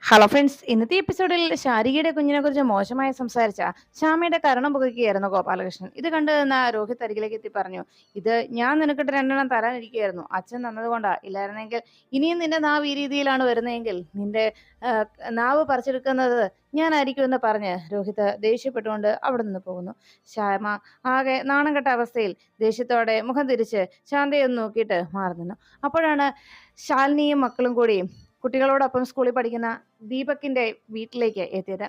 Hello friends, ഇന്നത്തെ എപ്പിസോഡിൽ ശാരികയുടെ കുഞ്ഞിനെ കുറിച്ച് മോശമായി സംസാരിച്ച ശ്യാമയുടെ കരണം പുകയ്ക്കുകയായിരുന്നു ഗോപാലകൃഷ്ണൻ. ഇത് കണ്ടു നിന്ന രോഹിത് അരികിലേക്ക് എത്തി പറഞ്ഞു, ഇത് ഞാൻ നിനക്കിട്ട് രണ്ടെണ്ണം തരാനിരിക്കുകയായിരുന്നു. അച്ഛൻ തന്നതുകൊണ്ടാ. ഇല്ലായിരുന്നെങ്കിൽ ഇനിയും നിന്റെ നാവ് ഈ രീതിയിലാണ് വരുന്നതെങ്കിൽ നിന്റെ ആ, നാവ് പറിച്ചെടുക്കുന്നത് ഞാനായിരിക്കും എന്ന് പറഞ്ഞ് രോഹിത് ദേഷ്യപ്പെട്ടുകൊണ്ട് അവിടെ നിന്ന് പോകുന്നു. ശ്യാമ ആകെ നാണം കെട്ട അവസ്ഥയിൽ ദേഷ്യത്തോടെ മുഖം തിരിച്ച് ശാന്തയെ ഒന്ന് നോക്കിയിട്ട് മാറി നിന്നു. അപ്പോഴാണ് ശാലിനിയും മക്കളും കൂടി കുട്ടികളോടൊപ്പം സ്കൂളിൽ പഠിക്കുന്ന ദീപകിന്റെ വീട്ടിലേക്ക് എത്തിയത്.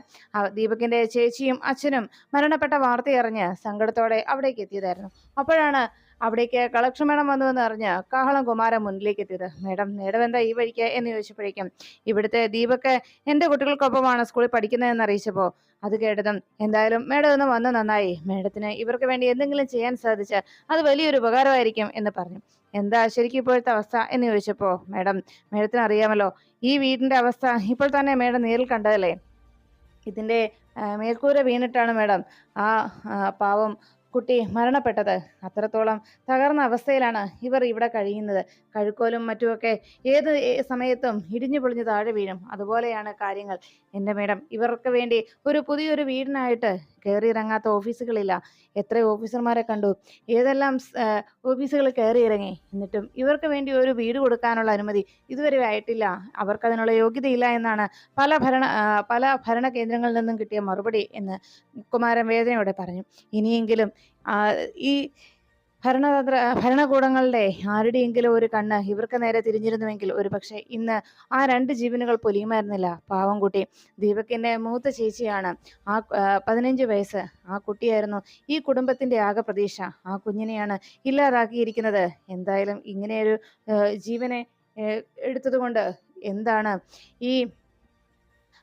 ദീപകിന്റെ ചേച്ചിയും അച്ഛനും മരണപ്പെട്ട വാർത്തയറിഞ്ഞ് സങ്കടത്തോടെ അവിടേക്ക് എത്തിയതായിരുന്നു. അപ്പോഴാണ് അവിടേക്ക് കളക്ഷൻ മേഡം വന്നുവെന്ന് അറിഞ്ഞ് കാഹളം കുമാരൻ മുന്നിലേക്ക് എത്തിയത്. മേഡം, മേഡം എന്താ ഈ വഴിക്ക് എന്ന് ചോദിച്ചപ്പോഴേക്കും ഇവിടുത്തെ ദീപക് എന്റെ കുട്ടികൾക്കൊപ്പമാണ് സ്കൂളിൽ പഠിക്കുന്നതെന്ന് അറിയിച്ചപ്പോൾ അത് കേട്ടതും എന്തായാലും മേഡം ഒന്ന് വന്ന് നന്നായി. മേഡത്തിന് ഇവർക്ക് വേണ്ടി എന്തെങ്കിലും ചെയ്യാൻ സാധിച്ചാൽ അത് വലിയൊരു ഉപകാരമായിരിക്കും എന്ന് പറഞ്ഞു. എന്താ ശരിക്കും ഇപ്പോഴത്തെ അവസ്ഥ എന്ന് ചോദിച്ചപ്പോൾ മേഡം, മേഡത്തിന് അറിയാമല്ലോ ഈ വീടിന്റെ അവസ്ഥ. ഇപ്പോൾ തന്നെ മേഡം നേരിൽ കണ്ടതല്ലേ. ഇതിന്റെ മേൽക്കൂര വീണിട്ടാണ് മേഡം ആ പാവം കുട്ടി മരണപ്പെട്ടത്. അത്രത്തോളം തകർന്ന അവസ്ഥയിലാണ് ഇവർ ഇവിടെ കഴിയുന്നത്. കഴുക്കോലും മറ്റുമൊക്കെ ഏത് സമയത്തും ഇടിഞ്ഞു പൊളിഞ്ഞ് താഴെ വീഴും. അതുപോലെയാണ് കാര്യങ്ങൾ. എൻ്റെ മേഡം, ഇവർക്ക് വേണ്ടി ഒരു പുതിയൊരു വീടിനായിട്ട് കയറിയിറങ്ങാത്ത ഓഫീസുകളില്ല. എത്ര ഓഫീസർമാരെ കണ്ടു, ഏതെല്ലാം ഓഫീസുകൾ കയറിയിറങ്ങി. എന്നിട്ടും ഇവർക്ക് വേണ്ടി ഒരു വീട് കൊടുക്കാനുള്ള അനുമതി ഇതുവരെ ആയിട്ടില്ല. അവർക്കതിനുള്ള യോഗ്യതയില്ല എന്നാണ് പല ഭരണ കേന്ദ്രങ്ങളിൽ നിന്നും കിട്ടിയ മറുപടി എന്ന് കുമാരൻ വേദനയോടെ പറഞ്ഞു. ഇനിയെങ്കിലും ഈ ഭരണകൂടങ്ങളുടെ ആരുടെയെങ്കിലും ഒരു കണ്ണ് ഇവർക്ക് നേരെ തിരിഞ്ഞിരുന്നുവെങ്കിൽ ഒരുപക്ഷെ ഇന്ന് ആ രണ്ട് ജീവനുകൾ പൊലിയുമായിരുന്നില്ല. പാവം കുട്ടി ദീപകിന്റെ മൂത്ത ചേച്ചിയാണ്. 15 വയസ്സ് ആ കുട്ടിയായിരുന്നു ഈ കുടുംബത്തിന്റെ ആകെ പ്രതീക്ഷ. ആ കുഞ്ഞിനെയാണ് ഇല്ലാതാക്കിയിരിക്കുന്നത്. എന്തായാലും ഇങ്ങനെയൊരു ജീവനെ എടുത്തതുകൊണ്ട് എന്താണ് ഈ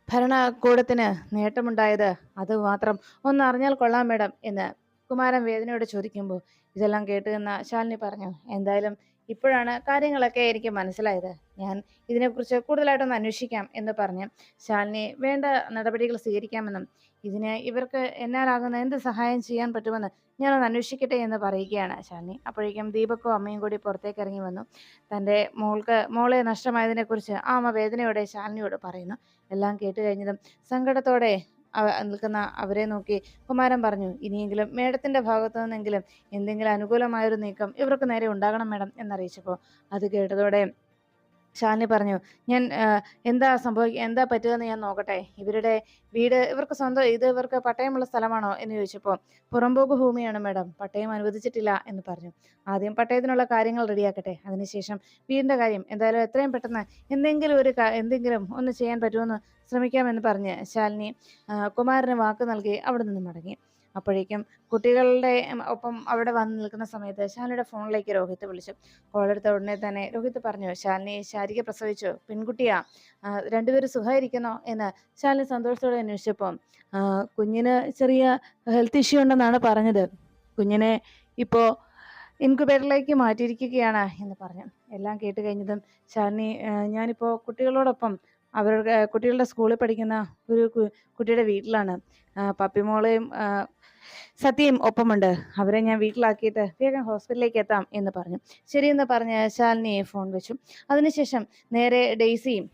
ഭരണകൂടത്തിന് നേട്ടമുണ്ടായത്? അത് മാത്രം ഒന്ന് അറിഞ്ഞാൽ കൊള്ളാം മേഡം എന്ന് കുമാരൻ വേദനയോട് ചോദിക്കുമ്പോൾ ഇതെല്ലാം കേട്ട് നിന്ന ശാലിനി പറഞ്ഞു, എന്തായാലും ഇപ്പോഴാണ് കാര്യങ്ങളൊക്കെ എനിക്ക് മനസ്സിലായത്. ഞാൻ ഇതിനെക്കുറിച്ച് കൂടുതലായിട്ടൊന്ന് അന്വേഷിക്കാം എന്ന് പറഞ്ഞ് ശാലിനി വേണ്ട നടപടികൾ സ്വീകരിക്കാമെന്നും ഇവർക്ക് എന്നാലാകുന്ന എന്ത് സഹായം ചെയ്യാൻ പറ്റുമെന്ന് ഞാനൊന്ന് അന്വേഷിക്കട്ടെ എന്ന് പറയുകയാണ് ശാലിനി. അപ്പോഴേക്കും ദീപക്കും അമ്മയും കൂടി പുറത്തേക്ക് ഇറങ്ങി വന്നു. തൻ്റെ മോളെ നഷ്ടമായതിനെക്കുറിച്ച് ആ അമ്മ വേദനയോടെ ശാലിനിയോട് പറയുന്നു. എല്ലാം കേട്ട് കഴിഞ്ഞതും സങ്കടത്തോടെ നിൽക്കുന്ന അവരെ നോക്കി കുമാരൻ പറഞ്ഞു, ഇനിയെങ്കിലും മേഡത്തിന്റെ ഭാഗത്തു നിന്നെങ്കിലും എന്തെങ്കിലും അനുകൂലമായൊരു നീക്കം ഇവർക്ക് നേരെ ഉണ്ടാകണം മേഡം എന്നറിയിച്ചപ്പോൾ അത് കേട്ടതോടെ ശാലിനി പറഞ്ഞു, ഞാൻ എന്താ പറ്റുകയെന്ന് ഞാൻ നോക്കട്ടെ. ഇവരുടെ വീട് ഇവർക്ക് സ്വന്തം, ഇത് ഇവർക്ക് പട്ടയമുള്ള സ്ഥലമാണോ എന്ന് ചോദിച്ചപ്പോൾ പുറമ്പോക്ക് ഭൂമിയാണ് മേഡം, പട്ടയം അനുവദിച്ചിട്ടില്ല എന്ന് പറഞ്ഞു. ആദ്യം പട്ടയത്തിനുള്ള കാര്യങ്ങൾ റെഡിയാക്കട്ടെ, അതിനുശേഷം വീടിന്റെ കാര്യം എന്തായാലും എത്രയും പെട്ടെന്ന് എന്തെങ്കിലും ഒന്ന് ചെയ്യാൻ പറ്റുമെന്ന് ശ്രമിക്കാമെന്ന് പറഞ്ഞ് ശാലിനി കുമാരന് വാക്ക് നൽകി അവിടെ നിന്ന് മടങ്ങി. അപ്പോഴേക്കും കുട്ടികളുടെ ഒപ്പം അവിടെ വന്ന് നിൽക്കുന്ന സമയത്ത് ശാലിനിയുടെ ഫോണിലേക്ക് രോഹിത്ത് വിളിച്ചു. കോളെടുത്ത ഉടനെ തന്നെ രോഹിത്ത് പറഞ്ഞു, ശാരിക പ്രസവിച്ചു, പെൺകുട്ടിയാ, രണ്ടുപേരും സുഖമായിരിക്കുന്നോ എന്ന് ശാലിനി സന്തോഷത്തോടെ അന്വേഷിച്ചപ്പോൾ കുഞ്ഞിന് ചെറിയ ഹെൽത്ത് ഇഷ്യൂ ഉണ്ടെന്നാണ് പറഞ്ഞത്. കുഞ്ഞിനെ ഇപ്പോൾ ഇൻക്യുബേറ്ററിലേക്ക് മാറ്റിയിരിക്കുകയാണ് എന്ന് പറഞ്ഞു. എല്ലാം കേട്ട് കഴിഞ്ഞതും ശാലിനി, ഞാനിപ്പോൾ കുട്ടികളോടൊപ്പം കുട്ടികളുടെ സ്കൂളിൽ പഠിക്കുന്ന ഒരു കുട്ടിയുടെ വീട്ടിലാണ്. പപ്പിമോളെയും സത്യയും ഒപ്പമുണ്ട്. അവരെ ഞാൻ വീട്ടിലാക്കിയിട്ട് വേഗം ഹോസ്പിറ്റലിലേക്ക് എത്താം എന്ന് പറഞ്ഞു. ശരിയെന്ന് പറഞ്ഞ് ശാലിനി ഫോൺ വെച്ചു. അതിനുശേഷം നേരെ ഡെയ്സിയും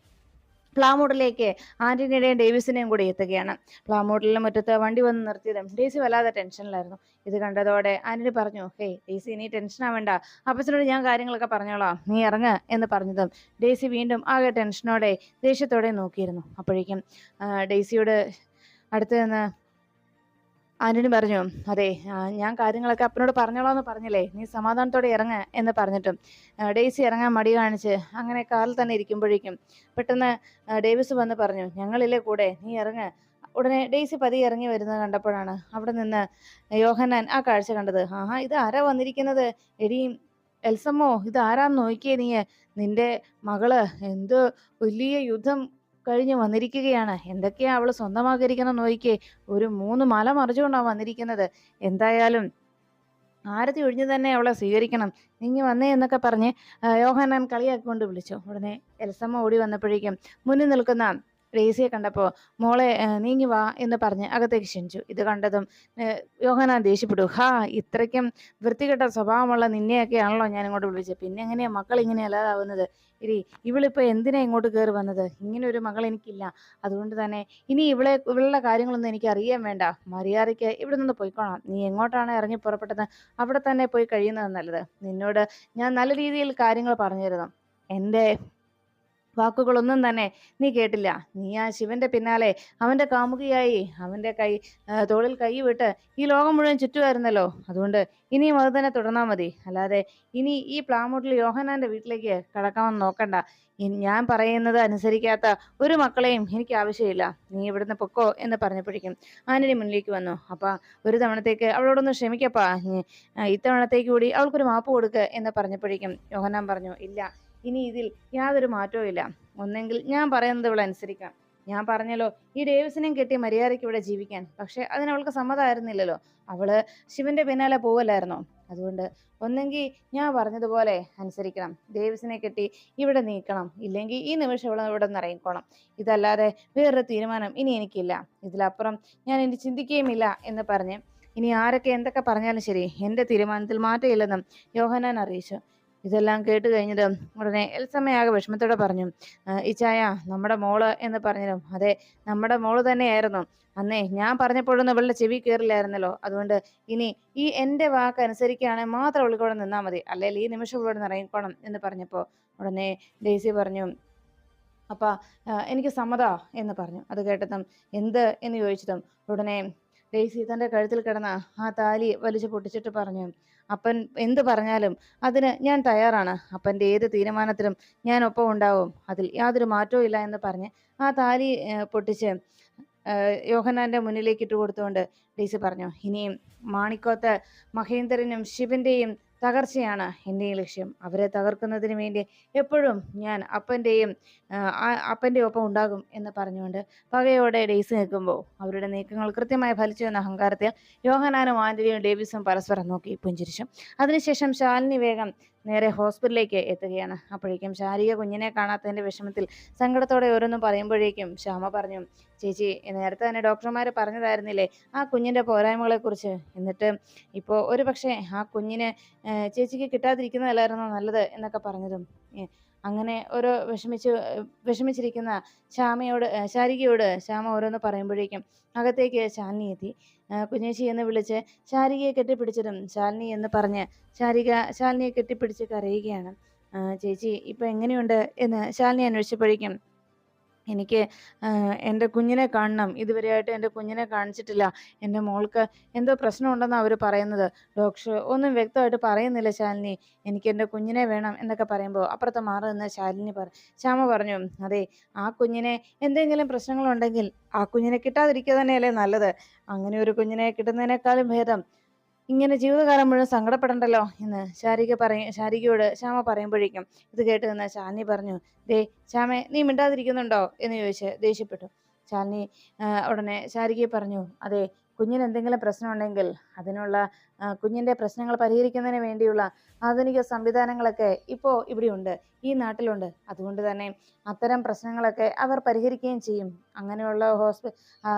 പ്ലാമൂട്ടിലേക്ക് ആന്റണിയുടെയും ഡേവിസിനെയും കൂടി എത്തുകയാണ്. പ്ലാമൂട്ടിലെ മുറ്റത്ത് വണ്ടി വന്ന് നിർത്തിയതും ഡേസി വല്ലാതെ ടെൻഷനിലായിരുന്നു. ഇത് കണ്ടതോടെ ആന്റണി പറഞ്ഞു, ഹേയ് ഡേസി, നീ ടെൻഷൻ ആവേണ്ട, അപ്പച്ചനോട് ഞാൻ കാര്യങ്ങളൊക്കെ പറഞ്ഞോളാം, നീ ഇറങ്ങ് എന്ന് പറഞ്ഞതും ഡേസി വീണ്ടും ആകെ ടെൻഷനോടെ ദേഷ്യത്തോടെ നോക്കിയിരുന്നു. അപ്പോഴേക്കും ഡേസിയോട് അടുത്ത് നിന്ന് ആന്റണി പറഞ്ഞു, അതെ, ഞാൻ കാര്യങ്ങളൊക്കെ അപ്പനോട് പറഞ്ഞോളാം എന്ന് പറഞ്ഞില്ലേ, നീ സമാധാനത്തോടെ ഇറങ്ങ് എന്ന് പറഞ്ഞിട്ടും ഡേയ്സി ഇറങ്ങാൻ മടി കാണിച്ച് അങ്ങനെ കാറിൽ തന്നെ ഇരിക്കുമ്പോഴേക്കും പെട്ടെന്ന് ഡേവിസ് വന്ന് പറഞ്ഞു, ഞങ്ങളില്ലേ കൂടെ, നീ ഇറങ്ങ്. ഉടനെ ഡേയ്സി പതിയെ ഇറങ്ങി വരുന്നത് കണ്ടപ്പോഴാണ് അവിടെ നിന്ന് യോഹന്നാൻ ആ കാഴ്ച കണ്ടത്. ആഹാ, ഇത് ആരാ വന്നിരിക്കുന്നത്? എടീ എൽസമ്മോ, ഇത് ആരാന്ന് നോക്കിയേ നീ, നിന്റെ മകള് എന്ത് വലിയ യുദ്ധം കഴിഞ്ഞ് വന്നിരിക്കുകയാണ്. എന്തൊക്കെയാ അവള് സ്വന്തമാക്കിയിരിക്കണം നോക്കിക്കേ, ഒരു 3 മല മറിച്ചുകൊണ്ടാണ് വന്നിരിക്കുന്നത്. എന്തായാലും ആരതി ഒഴിഞ്ഞു തന്നെ അവളെ സ്വീകരിക്കണം, നീങ്ങി വന്നേ എന്നൊക്കെ പറഞ്ഞ് യോഹന്നാൻ കളിയാക്കിക്കൊണ്ട് വിളിച്ചു. ഉടനെ എൽസമ്മ ഓടി വന്നപ്പോഴേക്കും മുന്നിൽ നിൽക്കുന്ന ഡെയ്സിയെ കണ്ടപ്പോൾ മോളെ നീങ്ങി വാ എന്ന് പറഞ്ഞ് അകത്തേക്ക് ക്ഷണിച്ചു. ഇത് കണ്ടതും യോഹന്നാൻ ദേഷ്യപ്പെട്ടു. ഹാ, ഇത്രയ്ക്കും വൃത്തികെട്ട സ്വഭാവമുള്ള നിന്നെയൊക്കെയാണല്ലോ ഞാൻ ഇങ്ങോട്ട് വിളിച്ചത്. പിന്നെ എങ്ങനെയാ മക്കൾ ഇങ്ങനെ അല്ലാതാവുന്നത്? ഇനി ഇവളിപ്പോൾ എന്തിനാ ഇങ്ങോട്ട് കയറി വന്നത്? ഇങ്ങനെ ഒരു മകൾ എനിക്കില്ല. അതുകൊണ്ട് തന്നെ ഇനി ഇവളുടെ കാര്യങ്ങളൊന്നും എനിക്ക് അറിയാൻ വേണ്ട. മര്യാദയ്ക്ക് ഇവിടെ നിന്ന് പോയിക്കോണം. നീ എങ്ങോട്ടാണ് ഇറങ്ങി പുറപ്പെട്ടത് അവിടെ തന്നെ പോയി കഴിയുന്നത് നല്ലത്. നിന്നോട് ഞാൻ നല്ല രീതിയിൽ കാര്യങ്ങൾ പറഞ്ഞിരുന്നു. എൻ്റെ വാക്കുകളൊന്നും തന്നെ നീ കേട്ടില്ല. നീ ആ ശിവന്റെ പിന്നാലെ അവന്റെ കാമുകിയായി അവന്റെ തോളിൽ കൈ വിട്ട് ഈ ലോകം മുഴുവൻ ചുറ്റുമായിരുന്നല്ലോ. അതുകൊണ്ട് ഇനിയും അത് തന്നെ തുടർന്നാൽ മതി. അല്ലാതെ ഇനി ഈ പ്ലാമൂട്ടിൽ യോഹന്നാന്റെ വീട്ടിലേക്ക് കടക്കാമെന്ന് നോക്കണ്ട. ഞാൻ പറയുന്നത് അനുസരിക്കാത്ത ഒരു മക്കളെയും എനിക്ക് ആവശ്യമില്ല. നീ ഇവിടുന്ന് പൊക്കോ എന്ന് പറഞ്ഞപ്പോഴേക്കും ആന്റണി മുന്നിലേക്ക് വന്നു. അപ്പാ, ഒരു തവണത്തേക്ക് അവളോടൊന്ന് ക്ഷമിക്കപ്പാ. ഇത്തവണത്തേക്ക് കൂടി അവൾക്കൊരു മാപ്പ് കൊടുക്ക് എന്ന് പറഞ്ഞപ്പോഴേക്കും യോഹന്നാൻ പറഞ്ഞു, ഇല്ല, ഇനി ഇതിൽ യാതൊരു മാറ്റവും ഇല്ല. ഒന്നെങ്കിൽ ഞാൻ പറയുന്നത് ഇവൾ അനുസരിക്കാം. ഞാൻ പറഞ്ഞല്ലോ, ഈ ഡേവിസിനെയും കെട്ടി മര്യാദയ്ക്ക് ഇവിടെ ജീവിക്കാൻ. പക്ഷെ അതിന് അവൾക്ക് സമ്മതമായിരുന്നില്ലല്ലോ. അവള് ശിവന്റെ പിന്നാലെ പോവല്ലായിരുന്നോ? അതുകൊണ്ട് ഒന്നെങ്കിൽ ഞാൻ പറഞ്ഞതുപോലെ അനുസരിക്കണം, ഡേവിസിനെ കെട്ടി ഇവിടെ നീക്കണം. ഇല്ലെങ്കിൽ ഈ നിമിഷം ഇവിടെ നിന്ന് ഇറങ്ങിക്കോണം. ഇതല്ലാതെ വേറൊരു തീരുമാനം ഇനി എനിക്കില്ല. ഇതിലപ്പുറം ഞാൻ ഇനി ചിന്തിക്കുകയുമില്ല എന്ന് പറഞ്ഞ് ഇനി ആരൊക്കെ എന്തൊക്കെ പറഞ്ഞാലും ശരി, എൻ്റെ തീരുമാനത്തിൽ മാറ്റമില്ലെന്നും യോഹന്നാൻ അറിയിച്ചു. ഇതെല്ലാം കേട്ട് കഴിഞ്ഞത് ഉടനെ എൽസമ്മയാകെ വിഷമത്തോടെ പറഞ്ഞു, ഇച്ചായ, നമ്മുടെ മോള് എന്ന് പറഞ്ഞതും അതെ, നമ്മുടെ മോള് തന്നെയായിരുന്നു. അന്നേ ഞാൻ പറഞ്ഞപ്പോഴൊന്നും ഇവളുടെ ചെവി കയറില്ലായിരുന്നല്ലോ. അതുകൊണ്ട് ഇനി ഈ എൻ്റെ വാക്ക് അനുസരിക്കുകയാണെങ്കിൽ മാത്രം അവൾക്കൂടെ നിന്നാൽ മതി. അല്ലെങ്കിൽ ഈ നിമിഷം ഇവിടെ ഇറങ്ങിക്കോണം എന്ന് പറഞ്ഞപ്പോൾ ഉടനെ ഡെയ്സി പറഞ്ഞു, അപ്പാ, എനിക്ക് സമ്മതാ എന്ന് പറഞ്ഞു. അത് കേട്ടതും എന്ത് എന്ന് ചോദിച്ചതും ഉടനെ ഡെയ്സി തൻ്റെ കഴുത്തിൽ കിടന്ന ആ താലി വലിച്ചു പൊട്ടിച്ചിട്ട് പറഞ്ഞു, അപ്പൻ എന്ത് പറഞ്ഞാലും അതിന് ഞാൻ തയ്യാറാണ്. അപ്പൻ്റെ ഏത് തീരുമാനത്തിലും ഞാൻ ഒപ്പം ഉണ്ടാവും. അതിൽ യാതൊരു മാറ്റവും ഇല്ല എന്ന് പറഞ്ഞ് ആ താലി പൊട്ടിച്ച് യോഹന്നാന്റെ മുന്നിലേക്ക് ഇട്ട് കൊടുത്തുകൊണ്ട് ഡെയ്സി പറഞ്ഞു, ഇനിയും മാണിക്കോത്ത് മഹേന്ദ്രനും ശിവന്റെയും തകർച്ചയാണ് എൻ്റെയും ലക്ഷ്യം. അവരെ തകർക്കുന്നതിന് വേണ്ടി എപ്പോഴും ഞാൻ അപ്പൻ്റെ ഒപ്പം ഉണ്ടാകും എന്ന് പറഞ്ഞുകൊണ്ട് പകയോടെ ഡെയ്സി നിൽക്കുമ്പോൾ അവരുടെ നീക്കങ്ങൾ കൃത്യമായി ഫലിച്ചു എന്ന അഹങ്കാരത്തിൽ യോഹന്നാനും ആന്റണിയും ഡേവിസും പരസ്പരം നോക്കി പുഞ്ചിരിച്ചു. അതിനുശേഷം ശാലിനി വേഗം നേരെ ഹോസ്പിറ്റലിലേക്ക് എത്തുകയാണ്. അപ്പോഴേക്കും ശാരിക കുഞ്ഞിനെ കാണാത്തതിൻ്റെ വിഷമത്തിൽ സങ്കടത്തോടെ ഓരോന്നും പറയുമ്പോഴേക്കും ശ്യാമ പറഞ്ഞു, ചേച്ചി, നേരത്തെ തന്നെ ഡോക്ടർമാർ പറഞ്ഞതായിരുന്നില്ലേ ആ കുഞ്ഞിൻ്റെ പോരായ്മകളെക്കുറിച്ച്? എന്നിട്ട് ഇപ്പോൾ ഒരു പക്ഷേ ആ കുഞ്ഞിന് ചേച്ചിക്ക് കിട്ടാതിരിക്കുന്നതല്ലായിരുന്നോ നല്ലത് എന്നൊക്കെ പറഞ്ഞതും അങ്ങനെ ഓരോ വിഷമിച്ചിരിക്കുന്ന ശാരികയോട് ശ്യാമ ഓരോന്ന് പറയുമ്പോഴേക്കും അകത്തേക്ക് ശാലിനി എത്തി. കുഞ്ഞേച്ചി എന്ന് വിളിച്ച് ശാരികയെ കെട്ടിപ്പിടിച്ചതും ശാലിനി എന്ന് പറഞ്ഞ് ശാലിനിയെ കെട്ടിപ്പിടിച്ച് കരയുകയാണ്. ചേച്ചി ഇപ്പം എങ്ങനെയുണ്ട് എന്ന് ശാലിനി അന്വേഷിച്ചപ്പോഴേക്കും എനിക്ക് എൻ്റെ കുഞ്ഞിനെ കാണണം. ഇതുവരെയായിട്ട് എൻ്റെ കുഞ്ഞിനെ കാണിച്ചിട്ടില്ല. എൻ്റെ മോൾക്ക് എന്തോ പ്രശ്നമുണ്ടെന്നാണ് അവർ പറയുന്നത്. ഡോക്ടർ ഒന്നും വ്യക്തമായിട്ട് പറയുന്നില്ല ശാലിനി. എനിക്ക് എൻ്റെ കുഞ്ഞിനെ വേണം എന്നൊക്കെ പറയുമ്പോൾ അപ്പുറത്ത് മാറി നിന്ന് ശ്യാമ പറഞ്ഞു, അതെ, ആ കുഞ്ഞിനെ എന്തെങ്കിലും പ്രശ്നങ്ങളുണ്ടെങ്കിൽ ആ കുഞ്ഞിനെ കിട്ടാതിരിക്കുക തന്നെയല്ലേ നല്ലത്. അങ്ങനെ ഒരു കുഞ്ഞിനെ കിട്ടുന്നതിനേക്കാളും ഭേദം ഇങ്ങനെ ജീവിതകാലം മുഴുവൻ സങ്കടപ്പെടണ്ടല്ലോ എന്ന് ശാരികയോട് ശ്യാമ പറയുമ്പോഴേക്കും ഇത് കേട്ട് നിന്ന് ശാലിനി പറഞ്ഞു, ദേ ശ്യാമേ, നീ മിണ്ടാതിരിക്കുന്നുണ്ടോ എന്ന് ചോദിച്ച് ദേഷ്യപ്പെട്ടു. ശാലിനി ഉടനെ ശാരികയെ പറഞ്ഞു, അതെ, കുഞ്ഞിന് എന്തെങ്കിലും പ്രശ്നമുണ്ടെങ്കിൽ അതിനുള്ള കുഞ്ഞിൻ്റെ പ്രശ്നങ്ങൾ പരിഹരിക്കുന്നതിന് വേണ്ടിയുള്ള ആധുനിക സംവിധാനങ്ങളൊക്കെ ഇപ്പോൾ ഇവിടെയുണ്ട്, ഈ നാട്ടിലുണ്ട്. അതുകൊണ്ട് തന്നെ അത്തരം പ്രശ്നങ്ങളൊക്കെ അവർ പരിഹരിക്കുകയും ചെയ്യും. അങ്ങനെയുള്ള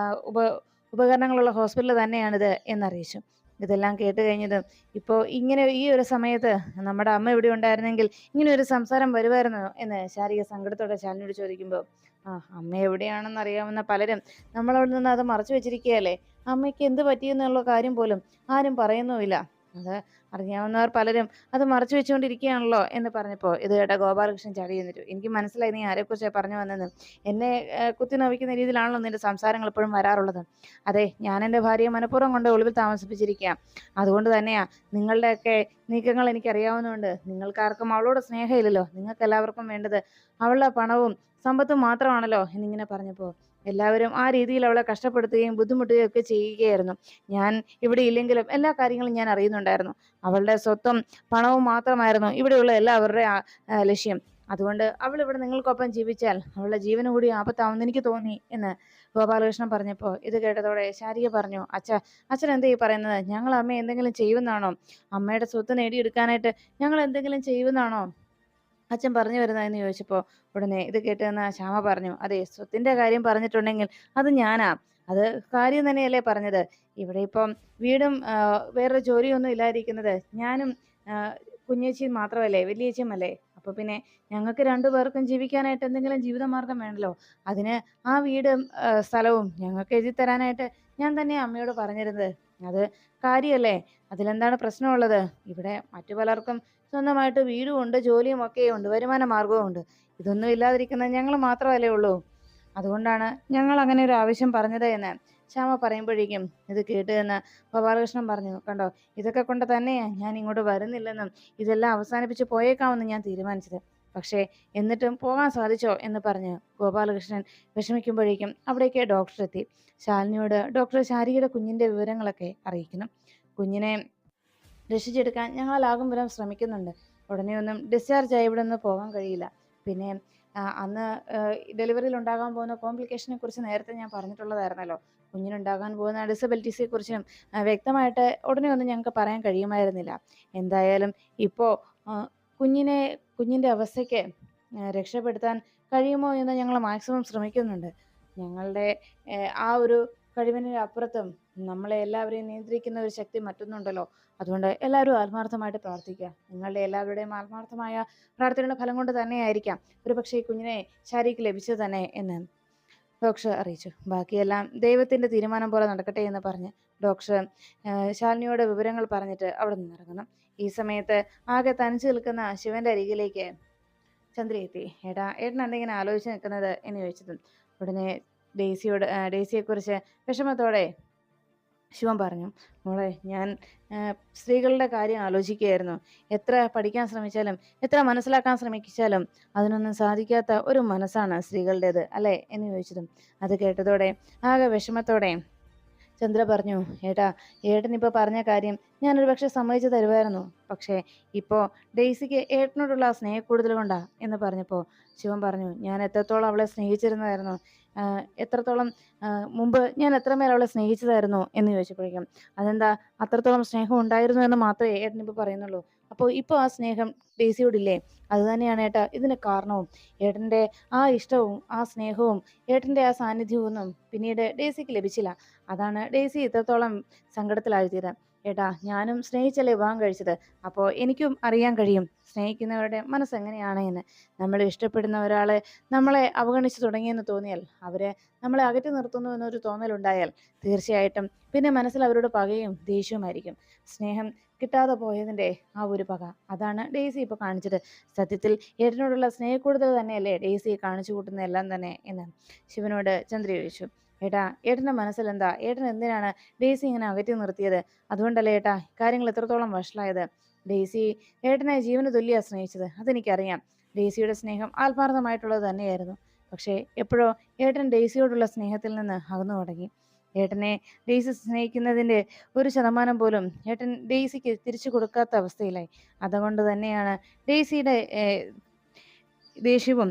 ഉപകരണങ്ങളുള്ള ഹോസ്പിറ്റൽ തന്നെയാണിത് എന്നറിയിച്ചു. ഇതെല്ലാം കേട്ട് കഴിഞ്ഞതും ഇപ്പോൾ ഇങ്ങനെ ഈ ഒരു സമയത്ത് നമ്മുടെ അമ്മ ഇവിടെ ഉണ്ടായിരുന്നെങ്കിൽ ഇങ്ങനെ ഒരു സംസാരം വരുമായിരുന്നോ എന്ന് ശാരിക സങ്കടത്തോടെ ശാലിനിയോട് ചോദിക്കുമ്പോൾ, അമ്മ എവിടെയാണെന്ന് അറിയാവുന്ന പലരും നമ്മളവിടെ നിന്ന് അത് മറച്ചു വെച്ചിരിക്കുകയല്ലേ. അമ്മയ്ക്ക് എന്ത് പറ്റിയെന്നുള്ള കാര്യം പോലും ആരും പറയുന്നുമില്ല. അത് അറിയാവുന്നവർ പലരും അത് മറച്ചു വെച്ചുകൊണ്ടിരിക്കുകയാണല്ലോ എന്ന് പറഞ്ഞപ്പോൾ ഇത് കേട്ട ഗോപാലകൃഷ്ണൻ ചാടി എന്നിട്ടു, എനിക്ക് മനസ്സിലായി നീ ആരെക്കുറിച്ചാണ് പറഞ്ഞു വന്നെന്ന്. എന്നെ കുത്തി നോവിക്കുന്ന രീതിയിലാണല്ലോ നിന്റെ സംസാരങ്ങൾ എപ്പോഴും വരാറുള്ളത്. അതെ, ഞാൻ എൻ്റെ ഭാര്യയെ മനഃപൂർവ്വം കൊണ്ട് ഒളിവിൽ താമസിപ്പിച്ചിരിക്കുക. അതുകൊണ്ട് തന്നെയാ നിങ്ങളുടെയൊക്കെ നീക്കങ്ങൾ എനിക്കറിയാവുന്നതുകൊണ്ട് നിങ്ങൾക്കാർക്കും അവളോട് സ്നേഹമില്ലല്ലോ. നിങ്ങൾക്ക് എല്ലാവർക്കും വേണ്ടത് അവളുടെ പണവും സമ്പത്തും മാത്രമാണല്ലോ എന്നിങ്ങനെ പറഞ്ഞപ്പോൾ എല്ലാവരും ആ രീതിയിൽ അവളെ കഷ്ടപ്പെടുത്തുകയും ബുദ്ധിമുട്ടുകയും ഒക്കെ ചെയ്യുകയായിരുന്നു. ഞാൻ ഇവിടെ ഇല്ലെങ്കിലും എല്ലാ കാര്യങ്ങളും ഞാൻ അറിയുന്നുണ്ടായിരുന്നു. അവളുടെ സ്വത്തും പണവും മാത്രമായിരുന്നു ഇവിടെയുള്ള എല്ലാവരുടെ ലക്ഷ്യം. അതുകൊണ്ട് അവൾ ഇവിടെ നിങ്ങൾക്കൊപ്പം ജീവിച്ചാൽ അവളുടെ ജീവന് കൂടി ആപത്താവുമെന്ന് എനിക്ക് തോന്നി എന്ന് ഗോപാലകൃഷ്ണൻ പറഞ്ഞപ്പോൾ ഇത് കേട്ടതോടെ ശാരിക പറഞ്ഞു, അച്ഛൻ എന്താ ഈ പറയുന്നത്? ഞങ്ങൾ അമ്മ എന്തെങ്കിലും ചെയ്യുമെന്നാണോ? അമ്മയുടെ സ്വത്ത് നേടിയെടുക്കാനായിട്ട് ഞങ്ങൾ എന്തെങ്കിലും ചെയ്യുമെന്നാണോ അച്ഛൻ പറഞ്ഞു വരുന്നതെന്ന് ചോദിച്ചപ്പോൾ ഉടനെ ഇത് കേട്ട് നിന്ന ശ്യാമ പറഞ്ഞു, അതെ, സ്വത്തിന്റെ കാര്യം പറഞ്ഞിട്ടുണ്ടെങ്കിൽ അത് ഞാനാ. അത് കാര്യം തന്നെയല്ലേ പറഞ്ഞത്. ഇവിടെ ഇപ്പം വീടും വേറൊരു ജോലിയൊന്നും ഇല്ലാതിരിക്കുന്നത് ഞാനും കുഞ്ഞേച്ചിയും മാത്രമല്ലേ, വലിയേച്ചിയും അല്ലേ. അപ്പൊ പിന്നെ ഞങ്ങൾക്ക് രണ്ടുപേർക്കും ജീവിക്കാനായിട്ട് എന്തെങ്കിലും ജീവിതമാർഗം വേണമല്ലോ. അതിന് ആ വീടും സ്ഥലവും ഞങ്ങൾക്ക് എഴുതി തരാനായിട്ട് ഞാൻ തന്നെ അമ്മയോട് പറഞ്ഞിരുന്നത്. അത് കാര്യമല്ലേ, അതിലെന്താണ് പ്രശ്നമുള്ളത്? ഇവിടെ മറ്റു പലർക്കും സ്വന്തമായിട്ട് വീടും ഉണ്ട്, ജോലിയും ഒക്കെ ഉണ്ട്, വരുമാന മാർഗവും ഉണ്ട്. ഇതൊന്നും ഇല്ലാതിരിക്കുന്നത് ഞങ്ങൾ മാത്രമല്ലേ ഉള്ളൂ. അതുകൊണ്ടാണ് ഞങ്ങൾ അങ്ങനെ ഒരു ആവശ്യം പറഞ്ഞത് എന്ന് ശ്യാമ പറയുമ്പോഴേക്കും ഇത് കേട്ട് എന്ന് ഗോപാലകൃഷ്ണൻ പറഞ്ഞു, കണ്ടോ, ഇതൊക്കെ കൊണ്ട് തന്നെയാ ഞാൻ ഇങ്ങോട്ട് വരുന്നില്ലെന്നും ഇതെല്ലാം അവസാനിപ്പിച്ച് പോയേക്കാമെന്ന് ഞാൻ തീരുമാനിച്ചത്. പക്ഷേ എന്നിട്ടും പോകാൻ സാധിച്ചോ എന്ന് പറഞ്ഞ് ഗോപാലകൃഷ്ണൻ വിഷമിക്കുമ്പോഴേക്കും അവിടേക്ക് ഡോക്ടർ എത്തി. ശാലിനിയോട് ഡോക്ടർ ശാരികയുടെ കുഞ്ഞിന്റെ വിവരങ്ങളൊക്കെ അറിയിക്കുന്നു. കുഞ്ഞിനെ രക്ഷിച്ചെടുക്കാൻ ഞങ്ങളാകും വിധം ശ്രമിക്കുന്നുണ്ട്. ഉടനെ ഒന്നും ഡിസ്ചാർജ് ആയി ഇവിടെ നിന്ന് പോകാൻ കഴിയില്ല. പിന്നെ അന്ന് ഡെലിവറിയിൽ ഉണ്ടാകാൻ പോകുന്ന കോംപ്ലിക്കേഷനെ കുറിച്ച് നേരത്തെ ഞാൻ പറഞ്ഞിട്ടുള്ളതായിരുന്നല്ലോ. കുഞ്ഞിനുണ്ടാകാൻ പോകുന്ന ഡിസബിലിറ്റീസിനെ കുറിച്ചും വ്യക്തമായിട്ട് ഉടനെ ഒന്നും ഞങ്ങൾക്ക് പറയാൻ കഴിയുമായിരുന്നില്ല. എന്തായാലും ഇപ്പോൾ കുഞ്ഞിൻ്റെ അവസ്ഥയ്ക്ക് രക്ഷപ്പെടുത്താൻ കഴിയുമോ എന്ന് ഞങ്ങൾ മാക്സിമം ശ്രമിക്കുന്നുണ്ട്. ഞങ്ങളുടെ ആ ഒരു കഴിവിന് അപ്പുറത്തും നമ്മളെ എല്ലാവരെയും നിയന്ത്രിക്കുന്ന ഒരു ശക്തി മറ്റൊന്നുണ്ടല്ലോ. അതുകൊണ്ട് എല്ലാവരും ആത്മാർത്ഥമായിട്ട് പ്രാർത്ഥിക്കുക. നിങ്ങളുടെ എല്ലാവരുടെയും ആത്മാർത്ഥമായ പ്രാർത്ഥനയുടെ ഫലം കൊണ്ട് തന്നെയായിരിക്കാം ഒരുപക്ഷെ ഈ കുഞ്ഞിനെ ശാരിക്ക് ലഭിച്ചത് തന്നെ എന്ന് ഡോക്ടർ അറിയിച്ചു. ബാക്കിയെല്ലാം ദൈവത്തിന്റെ തീരുമാനം പോലെ നടക്കട്ടെ എന്ന് പറഞ്ഞ് ഡോക്ടർ ശാലിനിയോട് വിവരങ്ങൾ പറഞ്ഞിട്ട് അവിടെ നിന്നിറങ്ങുന്നു. ഈ സമയത്ത് ആകെ തനിച്ചു നിൽക്കുന്ന ശിവന്റെ അരികിലേക്ക് ചന്ദ്ര എത്തി. ഏട്ടൻ എന്തെങ്കിലും ആലോചിച്ച് നിൽക്കുന്നത് എന്ന് ചോദിച്ചതും ഉടനെ ഡെയ്സിയെക്കുറിച്ച് വിഷമത്തോടെ ശിവൻ പറഞ്ഞു, മോളെ, ഞാൻ സ്ത്രീകളുടെ കാര്യം ആലോചിക്കുകയായിരുന്നു. എത്ര പഠിക്കാൻ ശ്രമിച്ചാലും എത്ര മനസ്സിലാക്കാൻ ശ്രമിച്ചാലും അതിനൊന്നും സാധിക്കാത്ത ഒരു മനസ്സാണ് സ്ത്രീകളുടേത് അല്ലേ എന്ന് ചോദിച്ചതും അത് കേട്ടതോടെ ആകെ വിഷമത്തോടെ ചന്ദ്ര പറഞ്ഞു, ഏട്ടൻ ഇപ്പോൾ പറഞ്ഞ കാര്യം ഞാനൊരു പക്ഷെ സമ്മതിച്ചു തരുമായിരുന്നു. പക്ഷേ ഇപ്പോൾ ഡെയ്സിക്ക് ഏട്ടനോടുള്ള സ്നേഹക്കൂടുതൽ കൊണ്ടാ എന്ന് പറഞ്ഞപ്പോൾ ശിവൻ പറഞ്ഞു, ഞാൻ എത്രത്തോളം അവളെ സ്നേഹിച്ചിരുന്നതായിരുന്നു, എത്രത്തോളം മുമ്പ് ഞാൻ എത്രമേൽ അവളെ സ്നേഹിച്ചതായിരുന്നു എന്ന് ചോദിച്ചപ്പോഴേക്കും അതെന്താ, അത്രത്തോളം സ്നേഹം ഉണ്ടായിരുന്നു എന്ന് മാത്രമേ ഏട്ടനിപ്പോൾ പറയുന്നുള്ളൂ. അപ്പോൾ ഇപ്പോൾ ആ സ്നേഹം ഡെയ്സിയോടില്ലേ? അത് തന്നെയാണ് ഏട്ടാ ഇതിന് കാരണവും. ഏട്ടൻ്റെ ആ ഇഷ്ടവും ആ സ്നേഹവും ഏട്ടൻ്റെ ആ സാന്നിധ്യവും ഒന്നും പിന്നീട് ഡെയ്സിക്ക് ലഭിച്ചില്ല. അതാണ് ഡെയ്സി ഇത്രത്തോളം സങ്കടത്തിലാഴ്ത്തിയത്. ഞാനും സ്നേഹിച്ചല്ലേ വിവാഹം കഴിച്ചത്. അപ്പോൾ എനിക്കും അറിയാൻ കഴിയും സ്നേഹിക്കുന്നവരുടെ മനസ്സെങ്ങനെയാണ് എന്ന്. നമ്മൾ ഇഷ്ടപ്പെടുന്ന ഒരാളെ നമ്മളെ അവഗണിച്ചു തുടങ്ങിയെന്ന് തോന്നിയാൽ, അവരെ നമ്മളെ അകറ്റി നിർത്തുന്നു എന്നൊരു തോന്നലുണ്ടായാൽ തീർച്ചയായിട്ടും പിന്നെ മനസ്സിൽ അവരോട് പകയും ദേഷ്യവുമായിരിക്കും. സ്നേഹം കിട്ടാതെ പോയതിൻ്റെ ആ ഒരു പക, അതാണ് ഡെയ്സി ഇപ്പോൾ കാണിച്ചത്. സത്യത്തിൽ ഏട്ടനോടുള്ള സ്നേഹക്കൂടുതൽ തന്നെയല്ലേ ഡെയ്സി കാണിച്ചു കൂട്ടുന്നതെല്ലാം തന്നെ എന്ന് ശിവനോട് ചന്ദ്ര ചോദിച്ചു. ഏട്ടൻ്റെ മനസ്സിലെന്താ? ഏട്ടൻ എന്തിനാണ് ഡെയ്സി ഇങ്ങനെ അകറ്റി നിർത്തിയത്? അതുകൊണ്ടല്ലേ കാര്യങ്ങൾ എത്രത്തോളം വഷളായത്? ഡെയ്സി ഏട്ടനെ ജീവന് തുല്യ സ്നേഹിച്ചത്, അതെനിക്കറിയാം. ഡെയ്സിയുടെ സ്നേഹം ആത്മാർത്ഥമായിട്ടുള്ളത് തന്നെയായിരുന്നു. പക്ഷേ എപ്പോഴോ ഏട്ടൻ ഡെയ്സിയോടുള്ള സ്നേഹത്തിൽ നിന്ന് അകന്നു തുടങ്ങി. ഏട്ടനെ ഡെയ്സി സ്നേഹിക്കുന്നതിൻ്റെ 1% പോലും ഏട്ടൻ ഡെയ്സിക്ക് തിരിച്ചു കൊടുക്കാത്ത അവസ്ഥയിലായി. അതുകൊണ്ട് തന്നെയാണ് ഡെയ്സിയുടെ ദേഷ്യവും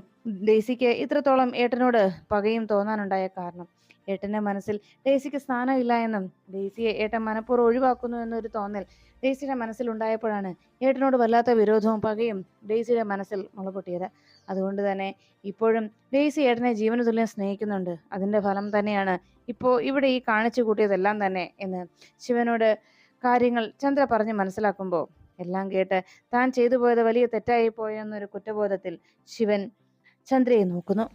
ഡെയ്സിക്ക് ഇത്രത്തോളം ഏട്ടനോട് പകയും തോന്നാനുണ്ടായ കാരണം. ഏട്ടൻ്റെ മനസ്സിൽ ഡെയ്സിക്ക് സ്ഥാനമില്ല എന്നും ഡെയ്സിയെ ഏട്ടൻ മനഃപൂർവ്വം ഒഴിവാക്കുന്നു എന്നൊരു തോന്നൽ ഡെയ്സിയുടെ മനസ്സിൽ ഉണ്ടായപ്പോഴാണ് ഏട്ടനോട് വല്ലാത്ത വിരോധവും പകയും ഡെയ്സിയുടെ മനസ്സിൽ മുളപൊട്ടിയത്. അതുകൊണ്ട് തന്നെ ഇപ്പോഴും ഡെയ്സി ഏട്ടനെ ജീവന് തുല്യം സ്നേഹിക്കുന്നുണ്ട്. അതിൻ്റെ ഫലം തന്നെയാണ് ഇപ്പോൾ ഇവിടെ ഈ കാണിച്ചു കൂട്ടിയതെല്ലാം തന്നെ എന്ന് ശിവനോട് കാര്യങ്ങൾ ചന്ദ്ര പറഞ്ഞ് മനസ്സിലാക്കുമ്പോൾ എല്ലാം കേട്ട് താൻ ചെയ്തു പോയത് വലിയ തെറ്റായി പോയെന്നൊരു കുറ്റബോധത്തിൽ ശിവൻ ചന്ദ്രയെ നോക്കുന്നു.